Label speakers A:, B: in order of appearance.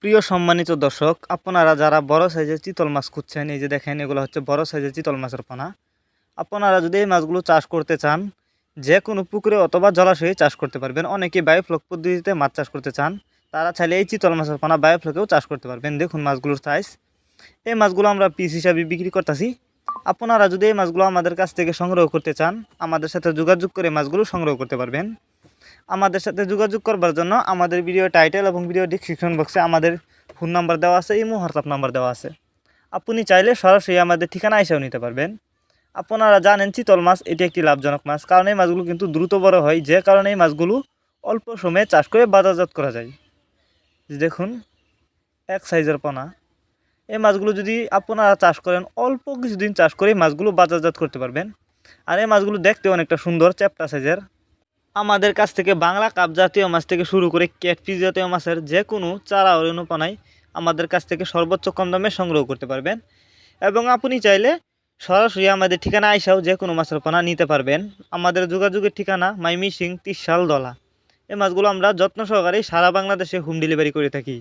A: প্রিয় সম্মানিত দর্শক, আপনারা যারা বড় সাইজের চিতল মাছ খুঁজছেন, এই যে দেখেন এগুলো হচ্ছে বড় সাইজের চিতল মাছের পোনা। আপনারা যদি এই মাছগুলো চাষ করতে চান, যে কোনো পুকুরে অথবা জলাশয়ে চাষ করতে পারবেন। অনেকে বায়োফ্লক পদ্ধতিতে মাছ চাষ করতে চান, তারা চাইলে এই চিতল মাছের পোনা বায়োফ্লকেও চাষ করতে পারবেন। দেখুন মাছগুলোর সাইজ। এই মাছগুলো আমরা পিস হিসাবে বিক্রি করতেছি। আপনারা যদি এই মাছগুলো আমাদের কাছ থেকে সংগ্রহ করতে চান, আমাদের সাথে যোগাযোগ করে মাছগুলো সংগ্রহ করতে পারবেন। আমাদের সাথে যোগাযোগ করবার জন্য আমাদের ভিডিও টাইটেল এবং ভিডিও ডিসক্রিপশন বক্সে আমাদের ফোন নাম্বার দেওয়া আছে, ইমো হোয়াটসঅ্যাপ নাম্বার দেওয়া আছে। আপনি চাইলে সরাসরি আমাদের ঠিকানা এসেও নিতে পারবেন। আপনারা জানেন চিতল মাছ এটি একটি লাভজনক মাছ, কারণ এই মাছগুলো কিন্তু দ্রুত বড় হয়, যে কারণে এই মাছগুলো অল্প সময়ে চাষ করে বাজারজাত করা যায়। দেখুন এক সাইজের পোনা। এই মাছগুলো যদি আপনারা চাষ করেন, অল্প কিছুদিন চাষ করে মাছগুলো বাজারজাত করতে পারবেন। আর এই মাছগুলো দেখতে অনেকটা সুন্দর, চ্যাপ্টা সাইজের। আমাদের কাছ থেকে বাংলা কাপ জাতীয় মাছ থেকে শুরু করে ক্যাটফিশ জাতীয় মাছের যে কোনো চারা অনুপানায় আমাদের কাছ থেকে সর্বোচ্চ কম দামে সংগ্রহ করতে পারবেন। এবং আপনি চাইলে সরাসরি আমাদের ঠিকানা আইসাও যে কোনো মাছের পোনা নিতে পারবেন। আমাদের যোগাযোগের ঠিকানা মাইমিসিং 30 দলা। এই মাছগুলো আমরা যত্ন সহকারে সারা বাংলাদেশে হোম ডেলিভারি করে থাকি।